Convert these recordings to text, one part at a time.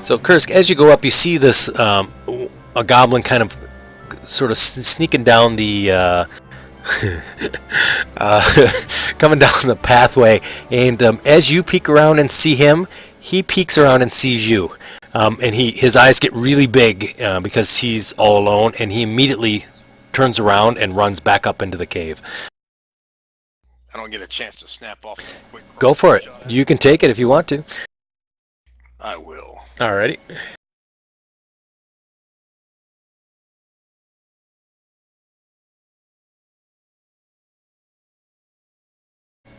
So, Kursk, as you go up, you see this a goblin kind of sort of sneaking down the coming down the pathway, and as you peek around and see him, he peeks around and sees you, and his eyes get really big because he's all alone, and he immediately turns around and runs back up into the cave. I don't get a chance to snap off a quick. Go for it. You can take it if you want to. I will. Alrighty.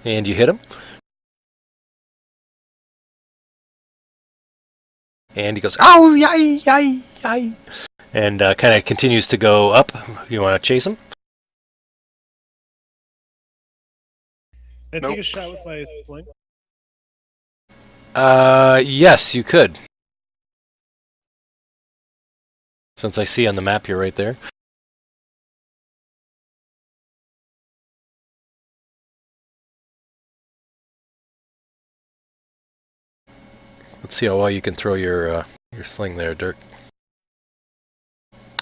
And you hit him. And he goes, "Ow, yay, yay, yay," and kind of continues to go up. You want to chase him? Can I take a shot with my sling? Yes, you could. Since I see on the map you're right there. Let's see how well you can throw your sling there, Dirk.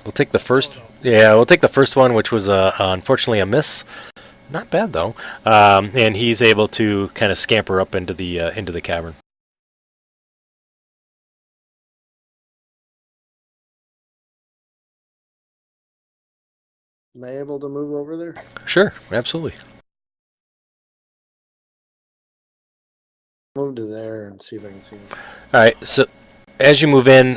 We'll take the first. Yeah, we'll take the first one, which was unfortunately a miss. Not bad though. And he's able to kind of scamper up into the cavern. Am I able to move over there? Sure, absolutely. Move to there and see if I can see him. All right. So as you move in,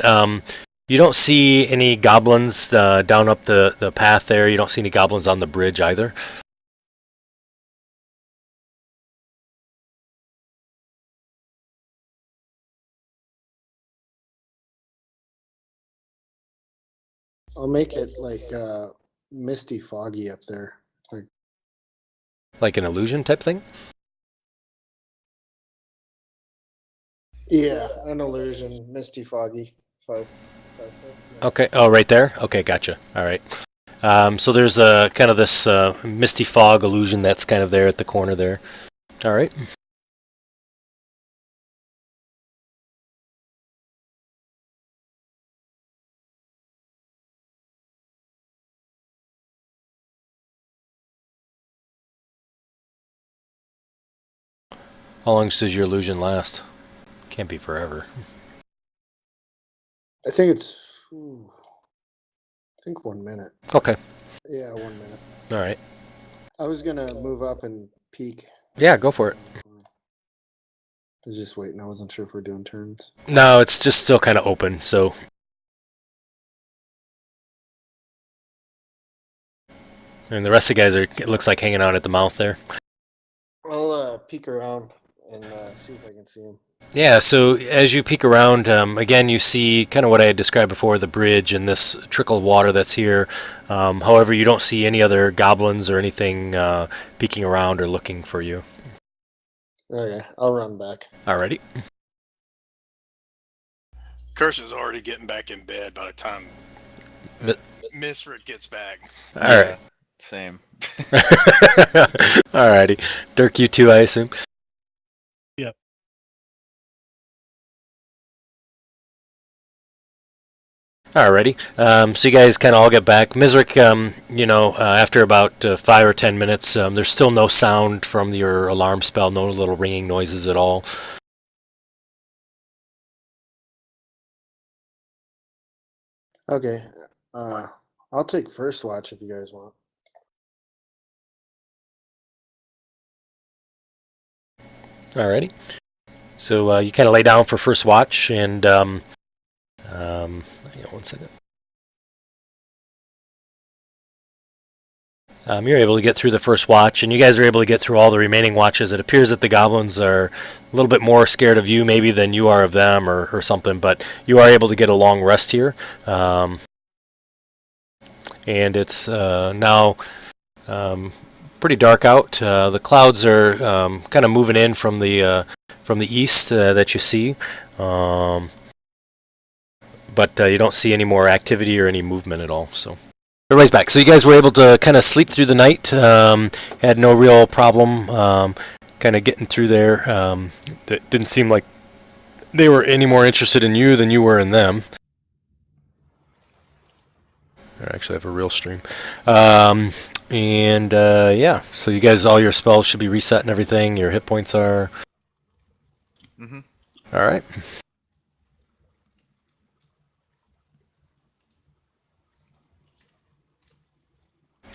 you don't see any goblins down up the path there. You don't see any goblins on the bridge either. I'll make it like misty foggy up there. Like an illusion type thing? Yeah, an illusion, misty foggy. 5 foot. Yeah. Okay. Oh, right there? Okay, gotcha. All right. So there's a kind of this misty fog illusion that's kind of there at the corner there. All right. How long does your illusion last? Can't be forever. I think it's. I think 1 minute. Okay. Yeah, 1 minute. All right. I was gonna move up and peek. Yeah, go for it. I was just waiting. I wasn't sure if we're doing turns. No, it's just still kind of open, so. And the rest of the guys are, it looks like, hanging out at the mouth there. I'll peek around and see if I can see him. Yeah, so as you peek around, again, you see kind of what I had described before, the bridge and this trickle of water that's here. However, you don't see any other goblins or anything peeking around or looking for you. Okay, I'll run back. Alrighty. Kirsten's already getting back in bed by the time But- Misfit gets back. Alright. Same. Alrighty. Dirk, you too, I assume? Yep. Alrighty. So you guys kind of all get back. Misric, after about 5 or 10 minutes, there's still no sound from your alarm spell, no little ringing noises at all. Okay, I'll take first watch if you guys want. Alrighty. So you kind of lay down for first watch, and hang on 1 second. You're able to get through the first watch, and you guys are able to get through all the remaining watches. It appears that the goblins are a little bit more scared of you maybe than you are of them or something, but you are able to get a long rest here. And it's now pretty dark out. The clouds are kind of moving in from the east that you see, but you don't see any more activity or any movement at all. So everybody's back. So you guys were able to kind of sleep through the night. Had no real problem kind of getting through there. It didn't seem like they were any more interested in you than you were in them. I actually have a real stream. Yeah, so you guys, all your spells should be reset and everything. Your hit points are... Mm-hmm. All right.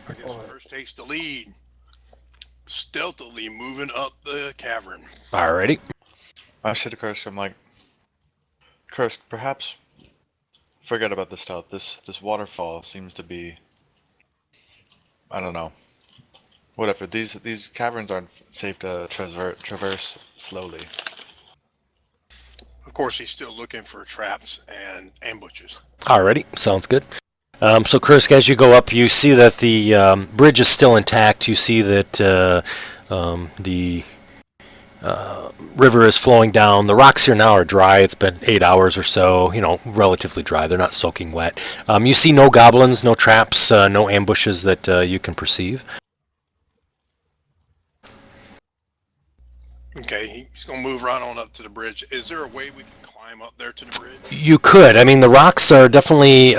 I guess first takes the lead. Stealthily moving up the cavern. Alrighty. I said to Kursk, I'm like, Kursk, perhaps forget about the stealth. This waterfall seems to be, I don't know. Whatever. These caverns aren't safe to traverse slowly. Of course, he's still looking for traps and ambushes. Alrighty, sounds good. So, Kursk, as you go up, you see that the bridge is still intact. You see that the river is flowing down. The rocks here now are dry. It's been 8 hours or so, relatively dry. They're not soaking wet. You see no goblins, no traps, no ambushes that you can perceive. Okay, he's going to move right on up to the bridge. Is there a way we can climb up there to the bridge? You could. I mean, the rocks are definitely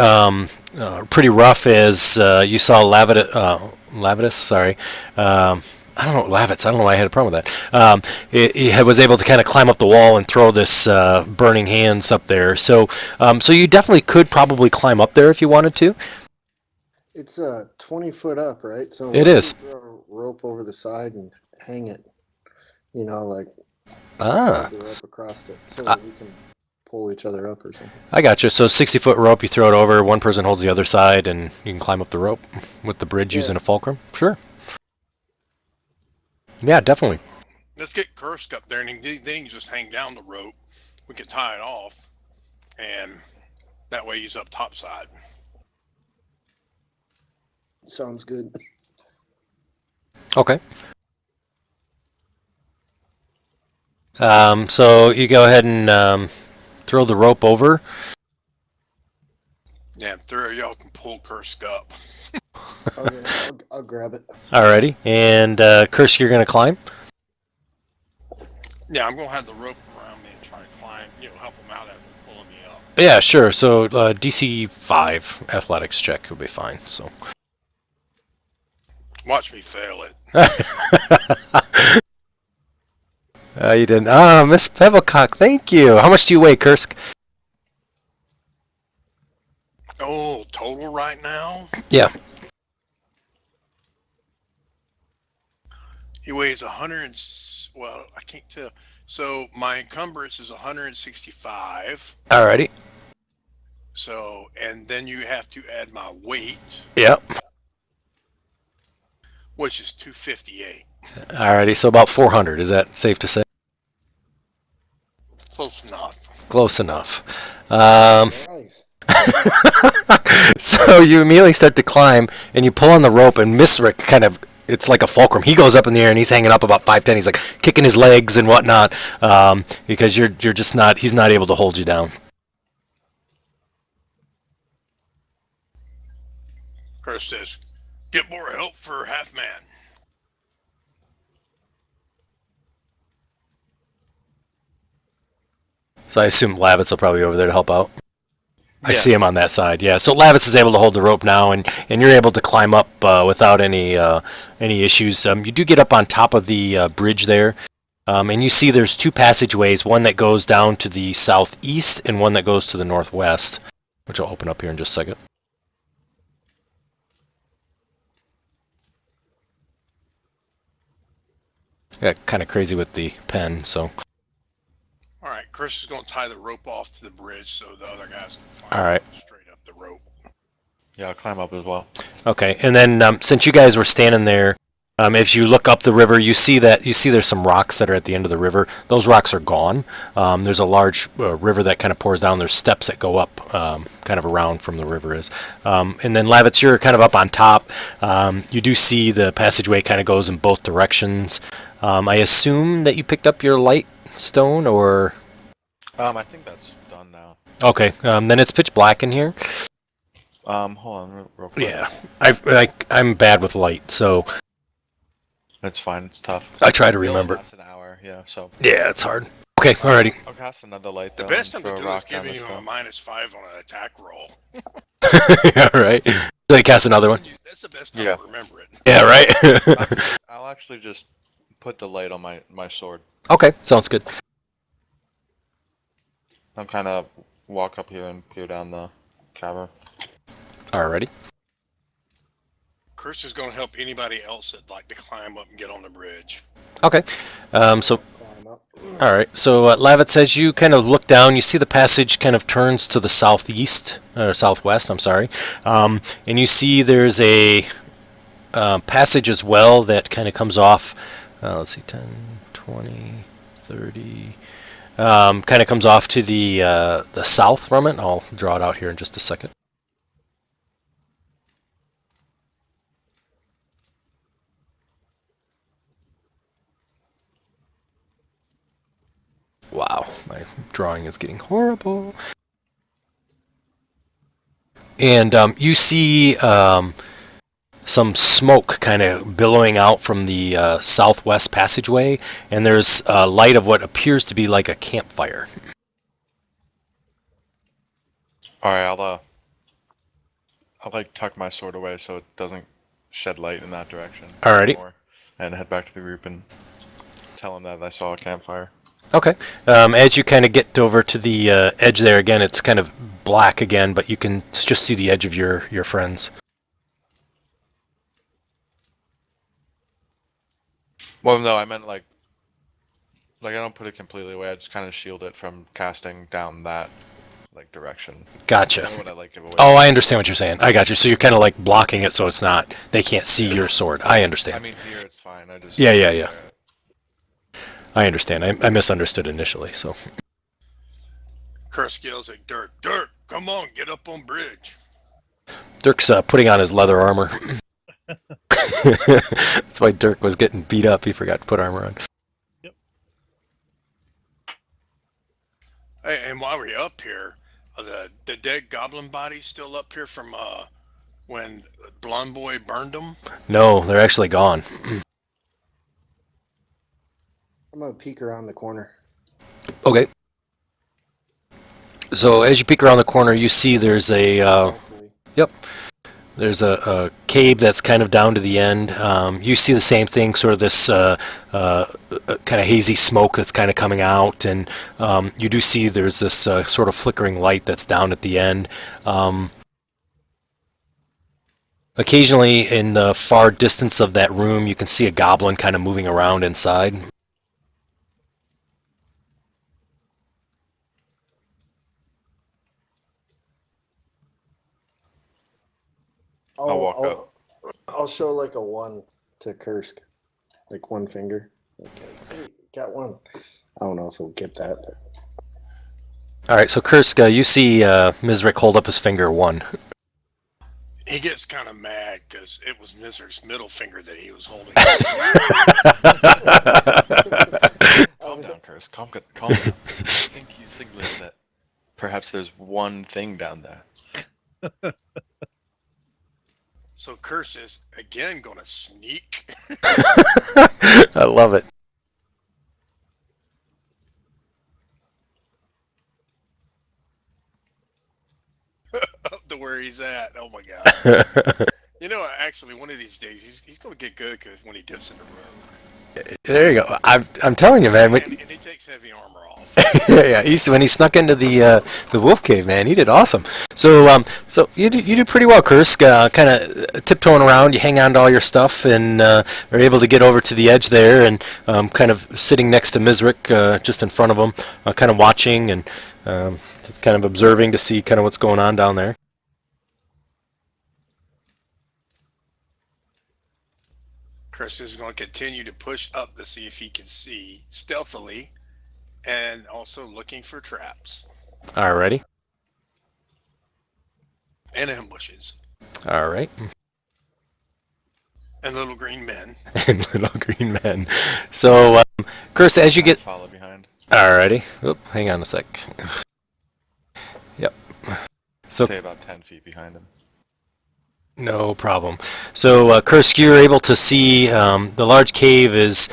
pretty rough, as you saw Lavitus, sorry. I don't know, Lavitz, I don't know why I had a problem with that. He was able to kind of climb up the wall and throw this burning hands up there. So you definitely could probably climb up there if you wanted to. It's 20 foot up, right? So It is. Throw a rope over the side and hang it. Like the rope across it, so that we can pull each other up or something. I got you. So 60-foot rope, you throw it over, one person holds the other side, and you can climb up the rope with the bridge using a fulcrum. Sure. Yeah, definitely. Let's get Kursk up there, and then he can just hang down the rope. We can tie it off, and that way he's up topside. Sounds good. Okay. So you go ahead and throw the rope over. Yeah, three of y'all can pull Kursk up. Okay, I'll grab it. Alrighty. And Kursk, you're going to climb? Yeah, I'm going to have the rope around me and try to climb, help him out as we're pulling me up. Yeah, sure. So DC 5 athletics check would be fine. So. Watch me fail it. You didn't. Miss Pebblecock, thank you. How much do you weigh, Kursk? Oh, total right now? Yeah. He weighs 100. Well, I can't tell. So my encumbrance is 165. Alrighty. So, and then you have to add my weight. Yep. Which is 258. Alrighty, so about 400. Is that safe to say? Close enough. Close enough. Nice. So you immediately start to climb, and you pull on the rope, and Misrick kind of, it's like a fulcrum. He goes up in the air, and he's hanging up about 5'10". He's like kicking his legs and whatnot, because you're just not, he's not able to hold you down. Kursk says, get more help for half man. So I assume Lavitz will probably be over there to help out. I Yeah. see him on that side, yeah. So Lavitz is able to hold the rope now, and you're able to climb up without any issues. You do get up on top of the bridge there, and you see there's two passageways, one that goes down to the southeast and one that goes to the northwest, which I'll open up here in just a second. Yeah, kind of crazy with the pen, so. All right, Kursk is going to tie the rope off to the bridge so the other guys can All right. straight up the rope. Yeah, I'll climb up as well. Okay, and then since you guys were standing there, if you look up the river, you see there's some rocks that are at the end of the river. Those rocks are gone. There's a large river that kind of pours down. There's steps that go up kind of around from the river is. And then Lavitz, you're kind of up on top. You do see the passageway kind of goes in both directions. I assume that you picked up your light stone, or? I think that's done now. Okay, then it's pitch black in here. Hold on real quick. Yeah, I'm bad with light, so It's fine, it's tough. I try to It only remember. lasts an hour, yeah, so. Yeah, it's hard. Okay, alrighty. I'll cast another light. The Though, best and thing to throw a do is rock down giving the him a stuff. -5 on an attack roll. Alright. So you cast another one? That's the best time Yeah. to remember it. Yeah, right? I'll actually just put the light on my sword. Okay, sounds good. I'll kind of walk up here and peer down the cavern. Alrighty. Kirsten's going to help anybody else that'd like to climb up and get on the bridge. Okay. So Climb up. all right. So Lavitz, as you kind of look down, you see the passage kind of turns to the southeast or southwest. I'm sorry, and you see there's a passage as well that kind of comes off. Let's see, 10, 20, 30. Kind of comes off to the south from it. I'll draw it out here in just a second. Wow, my drawing is getting horrible. And you see some smoke kind of billowing out from the southwest passageway, and there's light of what appears to be like a campfire. All right, I'll like tuck my sword away so it doesn't shed light in that direction. Alrighty. Anymore, and head back to the group and tell them that I saw a campfire. Okay. As you kind of get over to the edge there again, it's kind of black again, but you can just see the edge of your friends. Well, no, I meant like I don't put it completely away. I just kind of shield it from casting down that like direction. Gotcha. Why would I, like, give away Oh, I understand what you're saying. I got you. So you're kind of like blocking it so it's not, they can't see your sword. I I understand. mean, here it's fine. I just Yeah. I understand. I misunderstood initially, so. Kursk yells at Dirk, "Dirk, come on, get up on bridge." Dirk's putting on his leather armor. That's why Dirk was getting beat up. He forgot to put armor on. Hey, and while we're up here, are the dead goblin bodies still up here from when Blonde Boy burned them? No, they're actually gone. I'm gonna peek around the corner. Okay. So as you peek around the corner, you see there's a Hopefully. there's a cave that's kind of down to the end. You see the same thing, sort of this kind of hazy smoke that's kind of coming out, and you do see there's this sort of flickering light that's down at the end. Occasionally, in the far distance of that room, you can see a goblin kind of moving around inside. I'll walk up. I'll show like a 1 to Kursk, like one finger. Okay, hey, got one. I don't know if he'll get that. But... All right, so Kursk, you see Mizrik hold up his finger 1. He gets kind of mad because it was Miser's middle finger that he was holding. Calm down, Curse. Calm down. I think you signaling that perhaps there's one thing down there. So Curse is again going to sneak. I love it. Up to where he's at. Oh my god! You know, actually, one of these days he's going to get good because when he dips in the road. There you go. I'm telling you, man. And he takes heavy armor off. Yeah, when he snuck into the wolf cave, man, he did awesome. So you do pretty well, Kursk. Kind of tiptoeing around, you hang on to all your stuff, and are able to get over to the edge there, and kind of sitting next to Mizrik, just in front of him, kind of watching and kind of observing to see kind of what's going on down there. Chris is going to continue to push up to see if he can see stealthily, and also looking for traps Alrighty. and ambushes All right. and little green men. And little green men. So, Kursk, as you get... Follow behind. Alrighty. Oop, hang on a sec. Yep. So, Stay about 10 feet behind him. no problem. So, Kursk, you're able to see the large cave is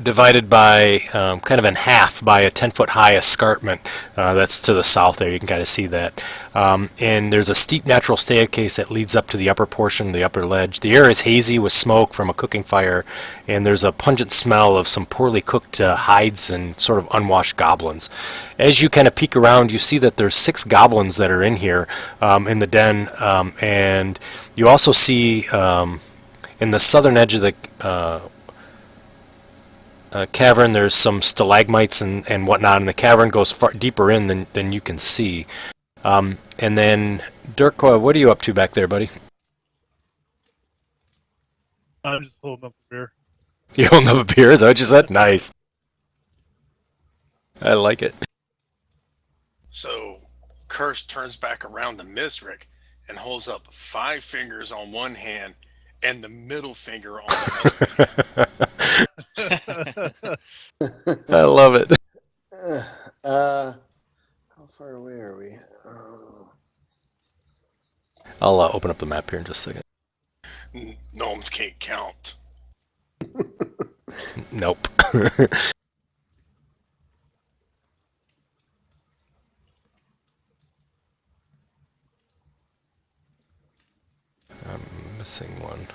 divided by kind of in half by a 10-foot high escarpment that's to the south there. You can kind of see that. And there's a steep natural staircase that leads up to the upper portion, the upper ledge. The air is hazy with smoke from a cooking fire, and there's a pungent smell of some poorly cooked hides and sort of unwashed goblins. As you kind of peek around, you see that there's 6 goblins that are in here in the den, and you also see in the southern edge of the cavern, there's some stalagmites and whatnot, and the cavern goes far deeper in than you can see. And then, Dirk, what are you up to back there, buddy? I'm just holding up the beer. You holding up a beer? Is that what you said? Nice. I like it. So, Curse turns back around to Misrick and holds up 5 fingers on one hand and the middle finger on the other. I love it. How far away are we? I'll open up the map here in just a second. Gnomes can't count. Nope. I'm missing one.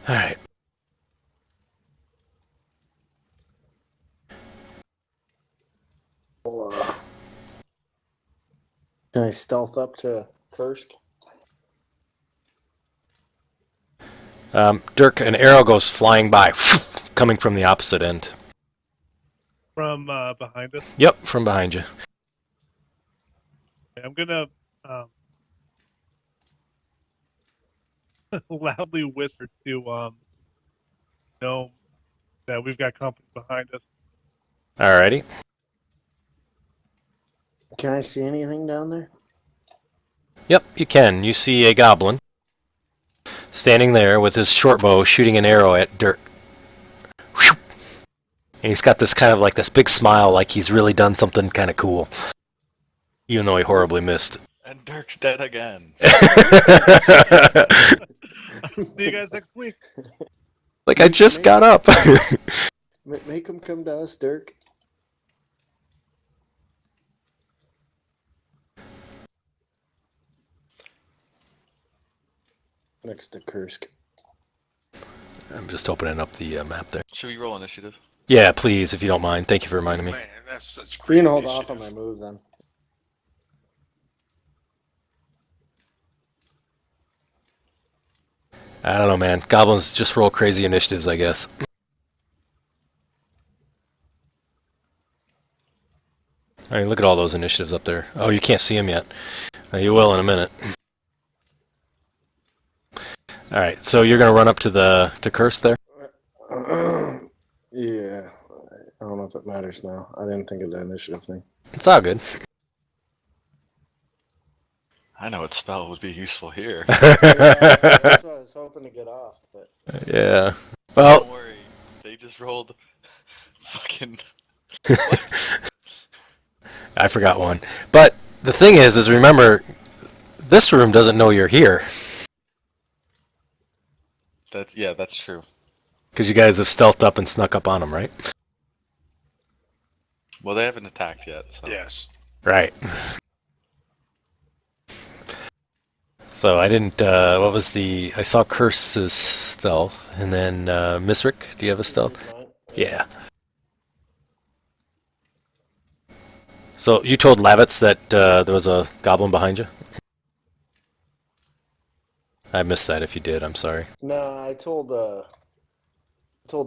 All right. Can I stealth up to Kursk? Dirk, an arrow goes flying by, coming from the opposite end. From behind us. Yep, from behind you. I'm gonna loudly whisper to know that we've got company behind us. Alrighty. Can I see anything down there? Yep, you can. You see a goblin standing there with his short bow shooting an arrow at Dirk. And he's got this kind of like this big smile, like he's really done something kind of cool, even though he horribly missed. And Dirk's dead again. See you guys next week. Like I just got up. Make him come to us, Dirk. Next to Kursk. I'm just opening up the map there. Should we roll initiative? Yeah, please, if you don't mind. Thank you for reminding me. Man, that's such You great can hold off initiative. on my move then. I don't know, man. Goblins just roll crazy initiatives, I guess. I mean, look at all those initiatives up there. Oh, you can't see them yet. You will in a minute. All right, so you're gonna run up to Curse there. Yeah. I don't know if it matters now. I didn't think of the initiative thing. It's all good. I know what spell would be useful here. That's what I was hoping to get off, but Yeah. Well, Don't worry, they just rolled fucking. I forgot one. But the thing is remember, this room doesn't know you're here That's true. because you guys have stealthed up and snuck up on them, right? Well, they haven't attacked yet. So. Yes. Right. So I didn't. What was the? I saw Curse's stealth, and then Misrick. Do you have a stealth? Yeah. So you told Lavitz that there was a goblin behind you? I missed that. If you did, I'm sorry. No, I told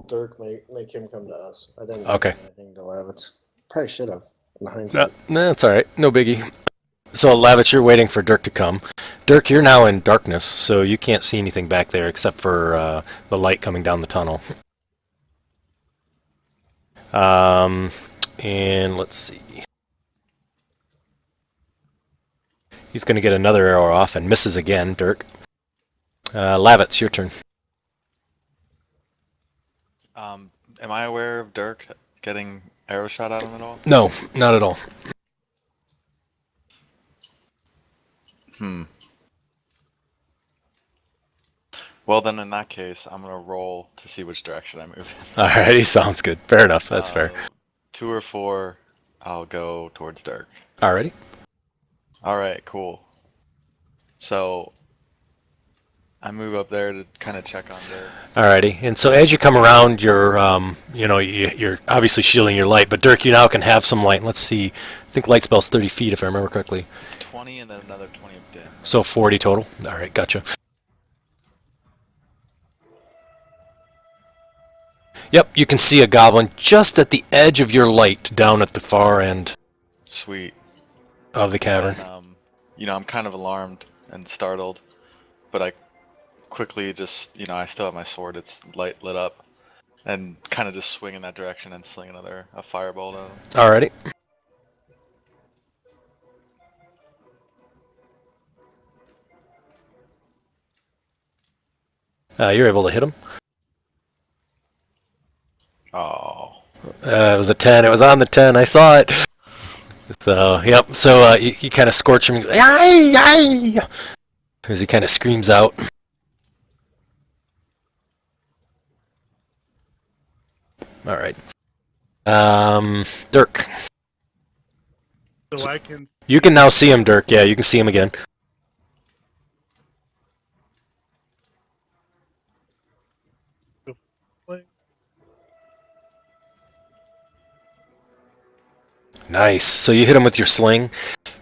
Dirk make him come to us. I didn't Okay. say anything to Lavitz. Probably should have, in No, hindsight. that's all right. No biggie. So Lavitz, you're waiting for Dirk to come. Dirk, you're now in darkness, so you can't see anything back there except for the light coming down the tunnel. And let's see. He's going to get another arrow off and misses again, Dirk. Lavitz, your turn. Am I aware of Dirk getting arrow shot at him at all? No, not at all. Well, then in that case, I'm gonna roll to see which direction I move. Alrighty, sounds good. Fair enough. That's fair. 2 or 4, I'll go towards Dirk. Alrighty. Alright, cool. So, I move up there to kind of check on Dirk. Alrighty. And so as you come around, you're, you're obviously shielding your light, but Dirk, you now can have some light. Let's see. I think light spell's 30 feet, if I remember correctly. 20 and then another 20 of dim. So 40 total. Alright, gotcha. Yep, you can see a goblin just at the edge of your light down at the far end Sweet. of the cavern. And, I'm kind of alarmed and startled, but I quickly just, I still have my sword, it's lit up, and kind of just swing in that direction and sling a firebolt at him. Alrighty. You're able to hit him. Oh. It was a 10. It was on the 10. I saw it. So, yep. So you kind of scorch him. Ay, ay, as he kind of screams out. All right. Dirk. So I can. You can now see him, Dirk. Yeah, you can see him again. Nice. So you hit him with your sling.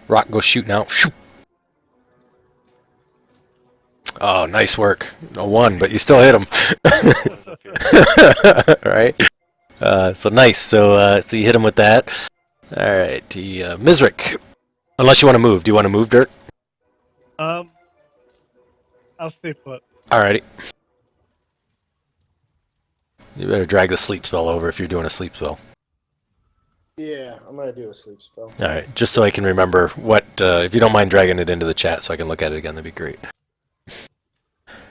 Rock goes shooting out. Oh, nice work. A 1, but you still hit him. Right. So nice. So you hit him with that. All right. Mizrik. Unless you want to move. Do you want to move, Dirk? I'll stay put. Alrighty. You better drag the sleep spell over if you're doing a sleep spell. Yeah, I'm gonna do a sleep spell. Alright, just so I can remember what, if you don't mind dragging it into the chat so I can look at it again, that'd be great.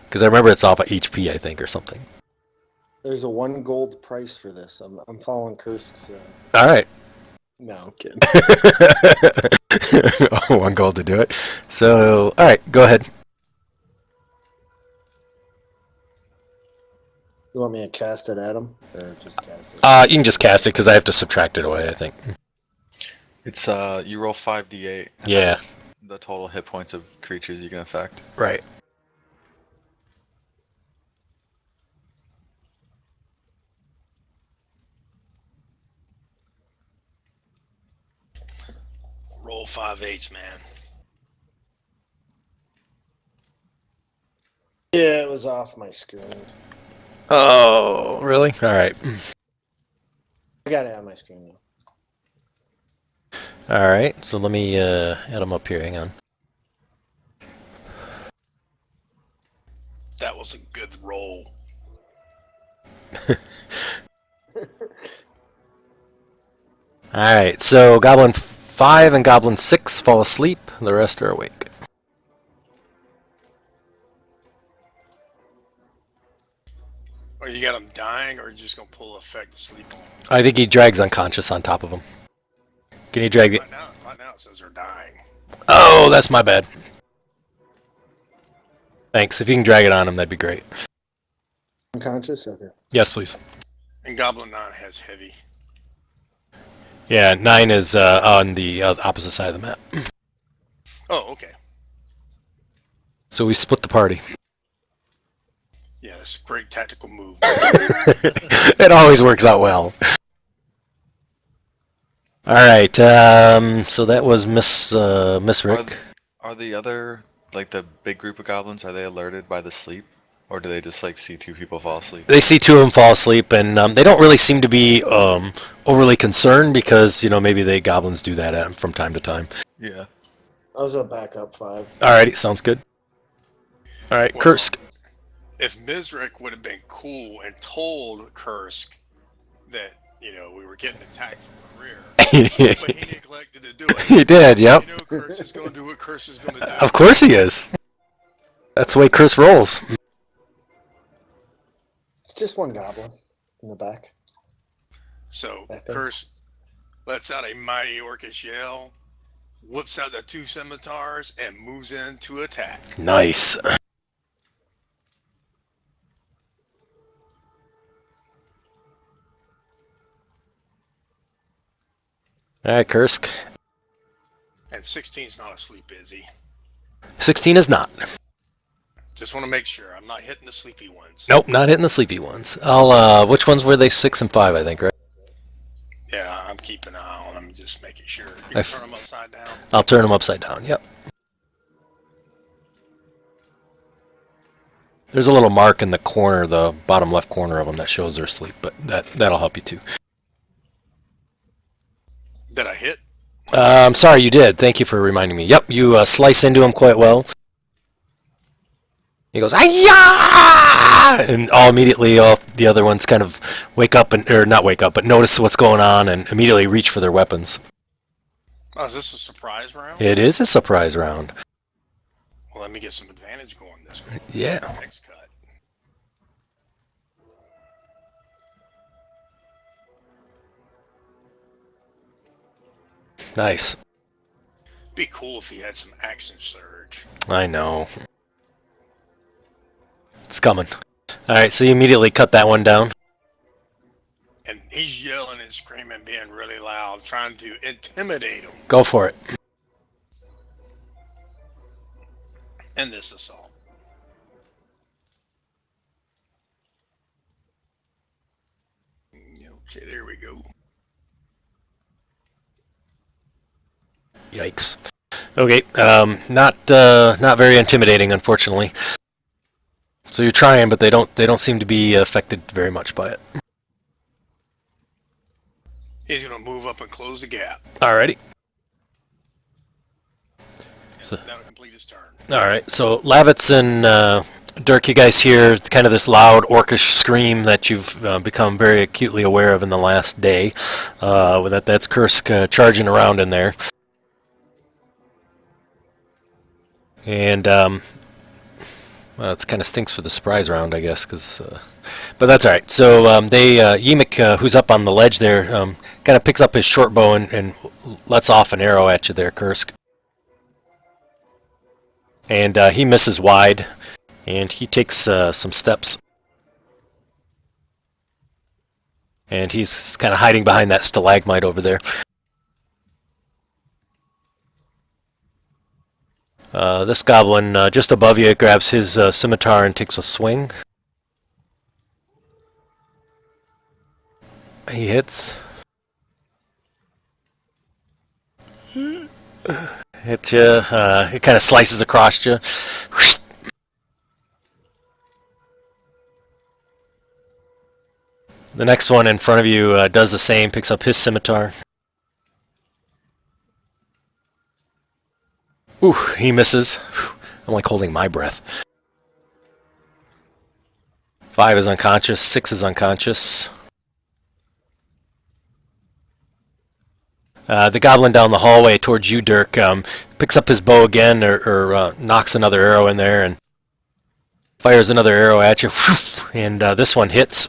Because I remember it's off of HP, I think, or something. There's a 1 gold price for this. I'm following Kursk's. Alright. No, I'm kidding. 1 gold to do it. So, alright, go ahead. You want me to cast it at him, or just cast it? You can just cast it because I have to subtract it away, I think. It's, you roll 5d8. Yeah. The total hit points of creatures you can affect. Right. Roll 5/8, man. Yeah, it was off my screen. Oh, really? Alright. I got it on my screen now. Alright, so let me add them up here. Hang on. That was a good roll. Alright, so Goblin 5 and Goblin 6 fall asleep. The rest are awake. Or you got him dying, or you just gonna pull effect to sleep on him? I think he drags unconscious on top of him. Can you drag it? Right now it says they're dying. Oh, that's my bad. Thanks. If you can drag it on him, that'd be great. Unconscious? Okay. Yes, please. And Goblin 9 has heavy. Yeah, 9 is on the opposite side of the map. Oh, okay. So we split the party. Yeah, it's a great tactical move. It always works out well. All right. So that was Miss Rick. Are the other, like the big group of goblins, are they alerted by the sleep? Or do they just like see 2 people fall asleep? They see 2 of them fall asleep, and they don't really seem to be overly concerned because maybe they goblins do that from time to time. Yeah. I was a backup 5. Alrighty, sounds good. All right, Well, Kursk. If Mizrik would have been cool and told Kursk that, we were getting attacked from the rear, but he neglected to do it. He did, yep. Kursk is going to do what Kursk is going to do. Of course he is. That's the way Kursk rolls. Just 1 goblin in the back. So I think. Kursk lets out a mighty orcish yell, whips out the 2 scimitars, and moves in to attack. Nice. All right, Kursk. And 16's not asleep, is he? 16 is not. Just want to make sure I'm not hitting the sleepy ones. Nope, not hitting the sleepy ones. Which ones were they? 6 and 5, I think, right? Yeah, I'm keeping an eye on them, just making sure. You can turn them upside down. I'll turn them upside down. Yep. There's a little mark in the corner, the bottom left corner of them, that shows they're asleep, but that'll help you too. Did I hit? I'm sorry, you did. Thank you for reminding me. Yep, you slice into him quite well. He goes, "Ay-ya!" And immediately all the other ones kind of wake up, or not wake up, but notice what's going on and immediately reach for their weapons. Oh, is this a surprise round? It is a surprise round. Well, let me get some advantage going this way. Yeah. Next cut. Nice. Be cool if he had some accent surge. I know. It's coming. Alright, so you immediately cut that one down. And he's yelling and screaming, being really loud, trying to intimidate him Go for it. in this assault. Okay, there we go. Yikes. Okay, not very intimidating, unfortunately. So you're trying, but they don't seem to be affected very much by it. He's going to move up and close the gap. Alrighty. So, that'll complete his turn. Alright, so Lavitz and Dirk, you guys hear kind of this loud orcish scream that you've become very acutely aware of in the last day. That's Kursk charging around in there. And well, it kind of stinks for the surprise round, I guess, but that's all right. So Yimik, who's up on the ledge there, kind of picks up his short bow and lets off an arrow at you there, Kursk. And he misses wide, and he takes some steps. And he's kind of hiding behind that stalagmite over there. This goblin just above you grabs his scimitar and takes a swing. He hits. Hits you. It kind of slices across you. The next one in front of you does the same, picks up his scimitar. Ooh, he misses. I'm like holding my breath. 5 is unconscious, 6 is unconscious. The goblin down the hallway towards you, Dirk, picks up his bow again, or knocks another arrow in there, and fires another arrow at you. And this one hits.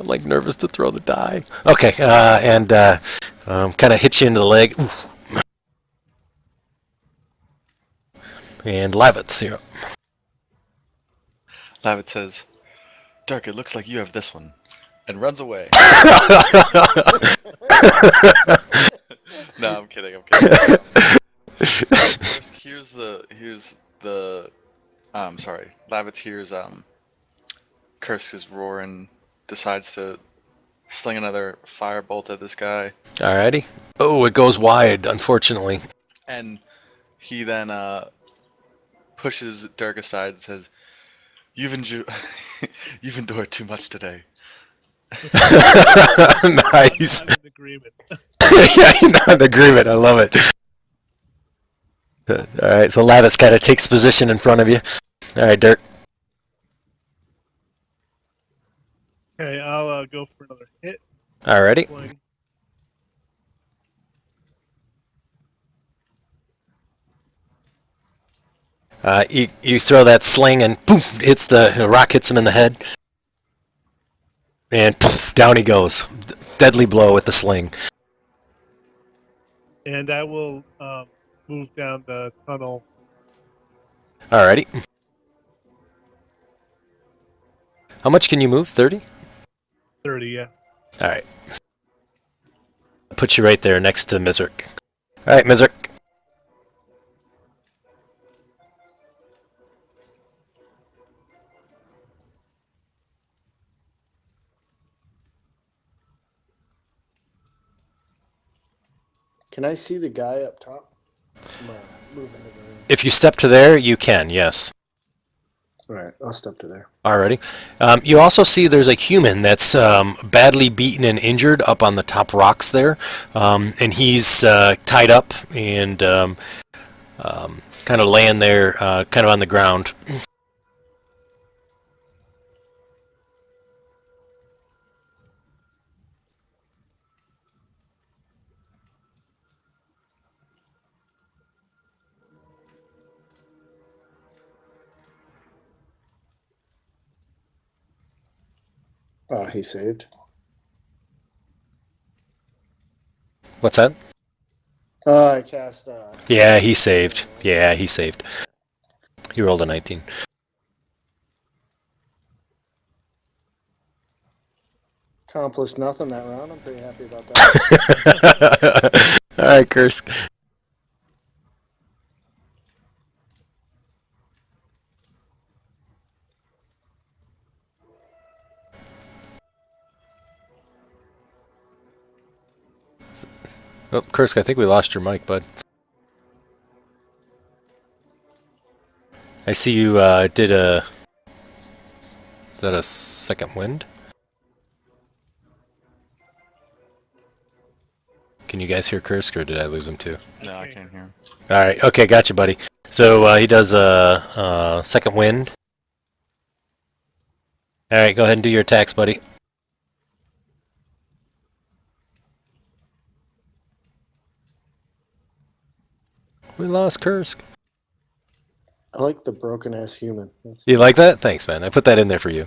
I'm like nervous to throw the die. Okay, and kind of hits you in the leg. Ooh. And Lavitz here. Lavitz says, Dirk, it looks like you have this one. And runs away. No, I'm kidding. Here's the sorry. Lavitz hears Kursk is roaring, decides to sling another firebolt at this guy. Alrighty. Oh, it goes wide, unfortunately. And he then pushes Dirk aside and says, You've endured too much today. Nice. Not in agreement. Yeah, you're not in agreement. I love it. Alright, so Lavitz kind of takes position in front of you. Alright, Dirk. Okay, I'll go for another hit. Alrighty. Swing. You throw that sling and boom, the rock hits him in the head. And poof, down he goes. Deadly blow with the sling. And I will move down the tunnel. Alrighty. How much can you move? 30? 30, yeah. Alright. put you right there next to Mizric. All right, Mizric. Can I see the guy up top? I'm gonna move into the room. If you step to there, you can, yes. All right, I'll step to there. Alrighty. You also see there's a human that's badly beaten and injured up on the top rocks there. And he's tied up and kind of laying there, kind of on the ground. Oh, he saved. What's that? I cast. Yeah, he saved. Yeah, he saved. He rolled a 19. Accomplished nothing that round. I'm pretty happy about that. All right, Kursk. Oh, Kursk, I think we lost your mic, bud. I see you did a... Is that a second wind? Can you guys hear Kursk, or did I lose him too? No, I can't hear him. Alright, okay, gotcha, buddy. So he does a second wind. Alright, go ahead and do your attacks, buddy. We lost Kursk. I like the broken ass human. You like that? Thanks, man. I put that in there for you.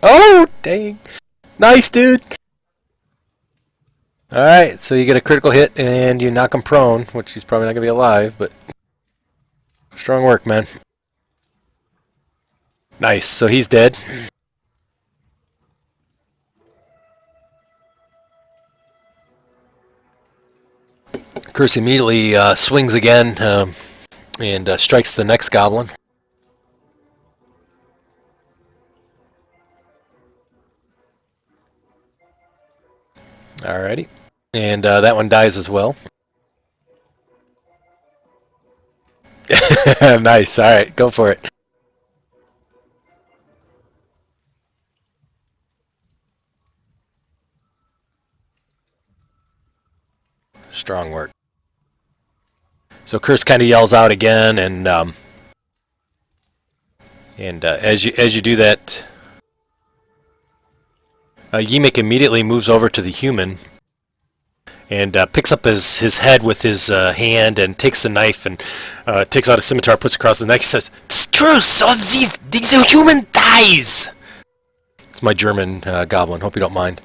Oh, dang. Nice, dude. Alright, so you get a critical hit and you knock him prone, which he's probably not going to be alive, but strong work, man. Nice, so he's dead. Curse immediately swings again and strikes the next goblin. Alrighty. And that one dies as well. Nice, alright, go for it. Strong work. So Curse kind of yells out again, and as you do that, Yimik immediately moves over to the human and picks up his head with his hand and takes the knife and takes out a scimitar, puts it across his neck. He says, "Truce! All these human dies." It's my German goblin. Hope you don't mind.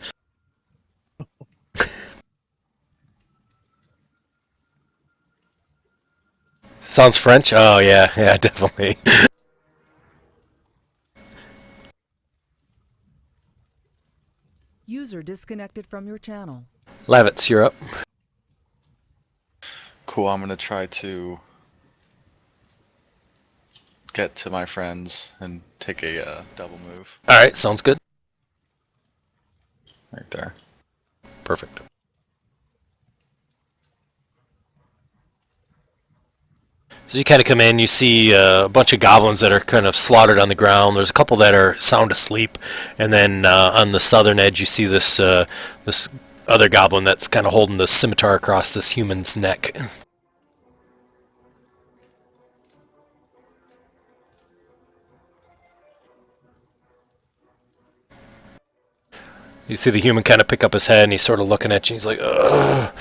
Sounds French? Oh, yeah, definitely. User disconnected from your channel. Lavitz, you're up. Cool, I'm gonna try to get to my friends and take a double move. Alright, sounds good. Right there. Perfect. So you kind of come in, you see a bunch of goblins that are kind of slaughtered on the ground. There's a couple that are sound asleep, and then on the southern edge you see this this other goblin that's kind of holding the scimitar across this human's neck. You see the human kind of pick up his head, and he's sort of looking at you, and he's like, ugh.